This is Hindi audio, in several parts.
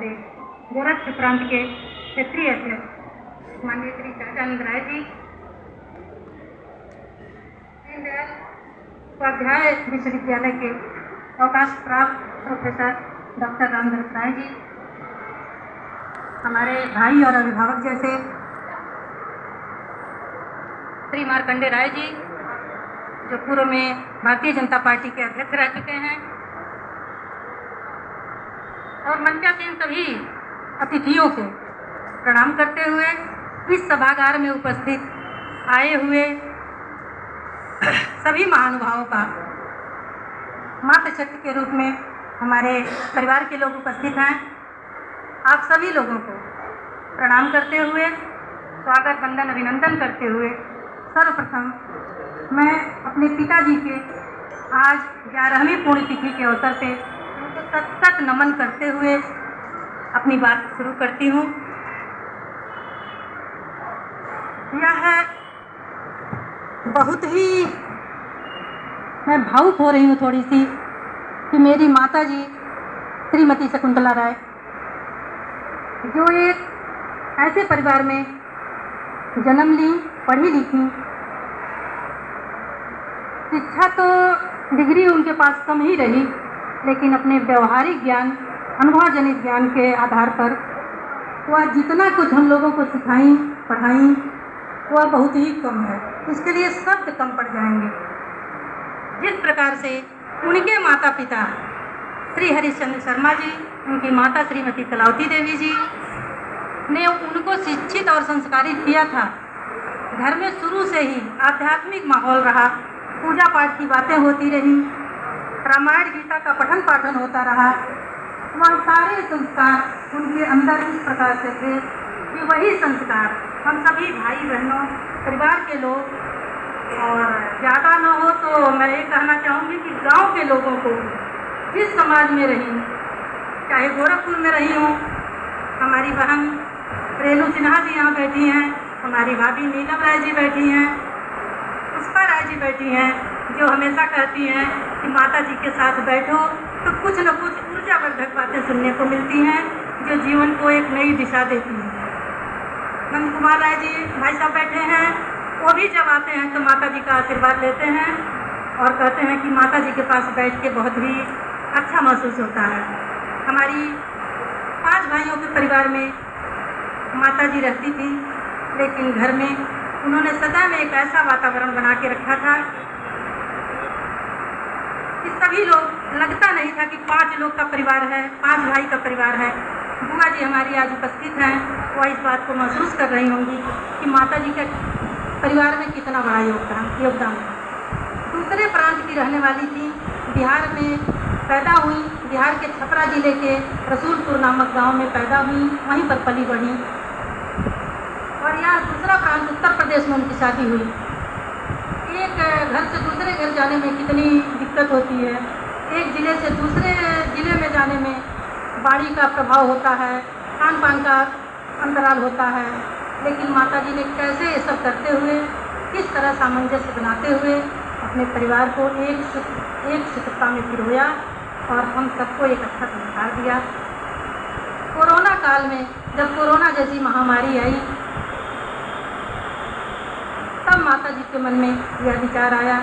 हमारे गोरखपुर प्रांत के क्षेत्रीय अध्यक्ष माननीय श्री सहजानंद राय जी, दीनदयाल उपाध्याय विश्वविद्यालय के अवकाश प्राप्त प्रोफेसर डॉक्टर रामदत्त राय जी, हमारे भाई और अभिभावक जैसे श्री मार्कंडे राय जी, जो पूर्व में भारतीय जनता पार्टी के अध्यक्ष रह चुके हैं, और मंचासीन सभी अतिथियों को प्रणाम करते हुए इस सभागार में उपस्थित आए हुए सभी महानुभावों का मातृशक्ति के रूप में हमारे परिवार के लोग उपस्थित हैं। आप सभी लोगों को प्रणाम करते हुए, स्वागत वंदन अभिनंदन करते हुए, सर्वप्रथम मैं अपने पिताजी के आज 11वीं पुण्यतिथि के अवसर पे उनको सत नमन करते हुए अपनी बात शुरू करती हूँ। यह बहुत ही मैं भावुक हो रही हूँ थोड़ी सी कि मेरी माता जी श्रीमती शकुंतला राय, जो एक ऐसे परिवार में जन्म ली, पढ़ी लिखी, शिक्षा तो डिग्री उनके पास कम ही रही, लेकिन अपने व्यवहारिक ज्ञान, अनुभवजनित ज्ञान के आधार पर वह जितना कुछ हम लोगों को सिखाई पढ़ाई वह बहुत ही कम है, उसके लिए शब्द कम पड़ जाएंगे। जिस प्रकार से उनके माता पिता श्री हरिश्चंद्र शर्मा जी, उनकी माता श्रीमती कलावती देवी जी ने उनको शिक्षित और संस्कारित किया था। घर में शुरू से ही आध्यात्मिक माहौल रहा, पूजा पाठ की बातें होती रही, रामायण गीता का पठन पाठन होता रहा। वह सारे संस्कार उनके अंदर इस प्रकार से थे कि वही संस्कार हम सभी भाई बहनों, परिवार के लोग, और ज़्यादा न हो तो मैं ये कहना चाहूँगी कि गांव के लोगों को, जिस समाज में रही, चाहे गोरखपुर में रही हूँ, हमारी बहन रेणु सिन्हा जी यहाँ बैठी हैं, हमारी भाभी नीलम राय जी बैठी हैं, पुष्पा राय जी बैठी हैं, जो हमेशा कहती हैं कि माता जी के साथ बैठो तो कुछ न कुछ ऊर्जावर्धक बातें सुनने को मिलती हैं, जो जीवन को एक नई दिशा देती हैं। नंद कुमार राय जी भाई साहब बैठे हैं, वो भी जब आते हैं तो माता जी का आशीर्वाद लेते हैं और कहते हैं कि माता जी के पास बैठ के बहुत ही अच्छा महसूस होता है। हमारी 5 भाइयों के परिवार में माता जी रहती थी, लेकिन घर में उन्होंने सदा में एक ऐसा वातावरण बना के रखा था कि सभी लोग, लगता नहीं था कि 5 लोग का परिवार है, 5 भाई का परिवार है। बुआ जी हमारी आज उपस्थित हैं, वह इस बात को महसूस कर रही होंगी कि माता जी के परिवार में कितना बड़ा योगदान है। दूसरे प्रांत की रहने वाली थी, बिहार में पैदा हुई, बिहार के छपरा जिले के रसूलपुर नामक गांव में पैदा हुई, वहीं पर पली बढ़ी, और यहाँ दूसरा प्रांत उत्तर प्रदेश में उनकी शादी हुई। एक घर से दूसरे घर जाने में कितनी दिक्कत होती है, एक ज़िले से दूसरे ज़िले में जाने में बाढ़ी का प्रभाव होता है, खान पान का अंतराल होता है, लेकिन माता जी ने कैसे ये सब करते हुए, किस तरह सामंजस्य बनाते हुए अपने परिवार को एक सूत्रता में पिरोया और हम सबको एक अच्छा संस्कार दिया। कोरोना काल में जब कोरोना जैसी महामारी आई, तब माता जी के मन में यह विचार आया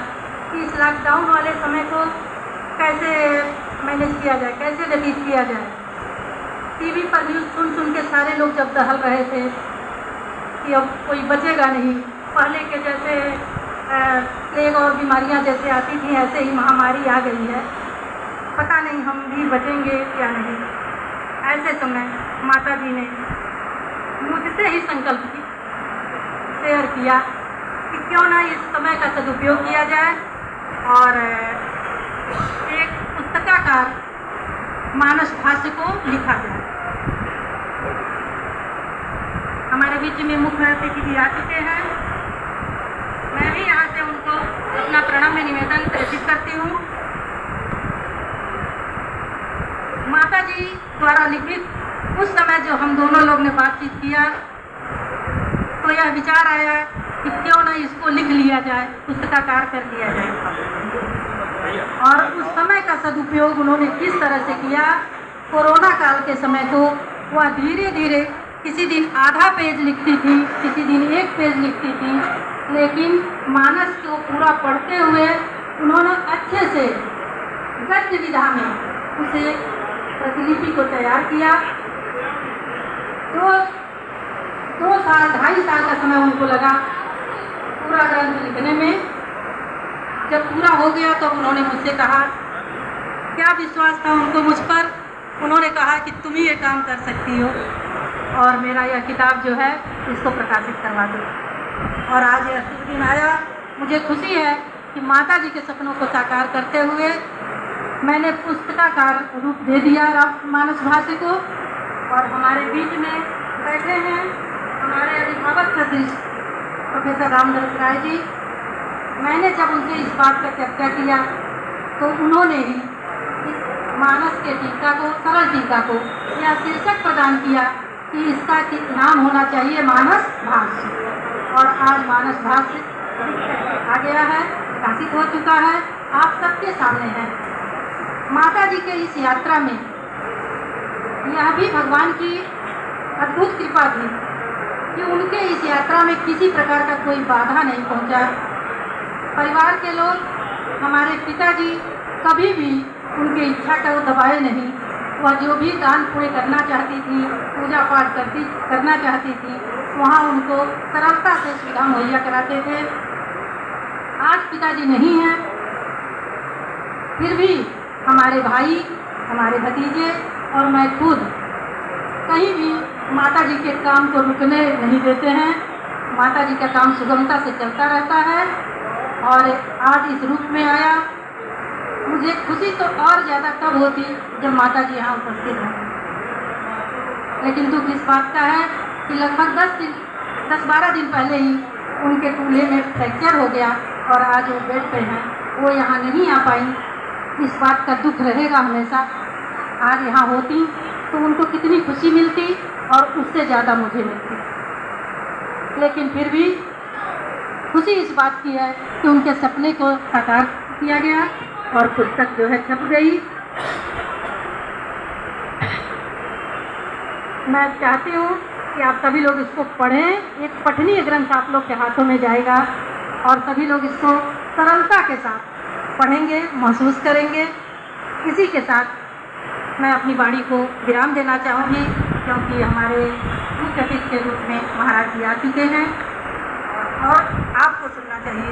कि इस लॉकडाउन वाले समय को कैसे मैनेज किया जाए, कैसे व्यतीत किया जाए। टीवी पर न्यूज़ सुन के सारे लोग जब दहल रहे थे कि अब कोई बचेगा नहीं, पहले के जैसे प्लेग और बीमारियां जैसे आती थी, ऐसे ही महामारी आ गई है, पता नहीं हम भी बचेंगे क्या नहीं। ऐसे समय माता जी ने मुझसे ही संकल्प शेयर किया कि क्यों ना इस समय का सदुपयोग किया जाए और एक पुस्तकाकार मानस भाष्य को लिखा जाए। हमारे बीच में मुख्य अतिथि भी आ चुके हैं, मैं भी यहाँ से उनको अपना प्रणम्य निवेदन प्रेषित करती हूँ। माता जी द्वारा लिखित उस समय जो हम दोनों लोग ने बातचीत किया, तो यह विचार आया कि क्यों ना इसको लिख लिया जाए, पुस्तकाकार कर लिया जाए। और उस समय का सदुपयोग उन्होंने किस तरह से किया कोरोना काल के समय तो वह धीरे धीरे किसी दिन आधा पेज लिखती थी, किसी दिन 1 पेज लिखती थी, लेकिन मानस को पूरा पढ़ते हुए उन्होंने अच्छे से गद्य विधा में उसे प्रतिलिपि को तैयार किया। 2 साल 2.5 साल का समय उनको लगा पूरा ग्रंथ लिखने में। जब पूरा हो गया तो उन्होंने मुझसे कहा, क्या विश्वास था उनको मुझ पर, उन्होंने कहा कि तुम ही ये काम कर सकती हो और मेरा यह किताब जो है इसको प्रकाशित करवा दो। और आज यह शुभ दिन आया। मुझे खुशी है कि माता जी के सपनों को साकार करते हुए मैंने पुस्तकाकार रूप दे दिया मानस भाष्य को। और हमारे बीच में बैठे हैं हमारे अभिभावक सदृश प्रोफेसर रामदास राय जी। मैंने जब उनसे इस बात पर चर्चा किया तो उन्होंने ही इस मानस के टीका को, सरल टीका को यह शीर्षक प्रदान किया कि इसका नाम होना चाहिए मानस भाष्य। और आज मानस भाष्य आ गया है, प्रकाशित हो चुका है, आप सबके सामने है। माता जी के इस यात्रा में यह भी भगवान की अद्भुत कृपा थी कि उनके इस यात्रा में किसी प्रकार का कोई बाधा नहीं पहुंचा। परिवार के लोग, हमारे पिताजी कभी भी उनकी इच्छा को दबाए नहीं। वह जो भी दान पुण्य करना चाहती थी, पूजा पाठ करना चाहती थी, वहाँ उनको सरलता से सुविधा मुहैया कराते थे। आज पिताजी नहीं हैं, फिर भी हमारे भाई, हमारे भतीजे और मैं खुद कहीं भी माता जी के काम को रुकने नहीं देते हैं। माता जी का काम सुगमता से चलता रहता है और आज इस रूप में आया। मुझे खुशी तो और ज़्यादा तब होती जब माता जी यहाँ उपस्थित हैं, लेकिन दुख इस बात का है कि लगभग 10-12 दिन पहले ही उनके कूल्हे में फ्रैक्चर हो गया और आज वो बेड पे हैं, वो यहाँ नहीं आ पाई। इस बात का दुख रहेगा हमेशा। आज यहाँ होती तो उनको कितनी खुशी मिलती और उससे ज़्यादा मुझे मिलती। लेकिन फिर भी खुशी इस बात की है कि उनके सपने को साकार किया गया और पुस्तक जो है छप गई। मैं चाहती हूँ कि आप सभी लोग इसको पढ़ें। एक पठनीय ग्रंथ आप लोग के हाथों में जाएगा और सभी लोग इसको सरलता के साथ पढ़ेंगे, महसूस करेंगे। इसी के साथ मैं अपनी वाणी को विराम देना चाहूँगी, क्योंकि हमारे मुख्य अतिथि के रूप में महाराज जी आ चुके हैं और आपको सुनना चाहिए।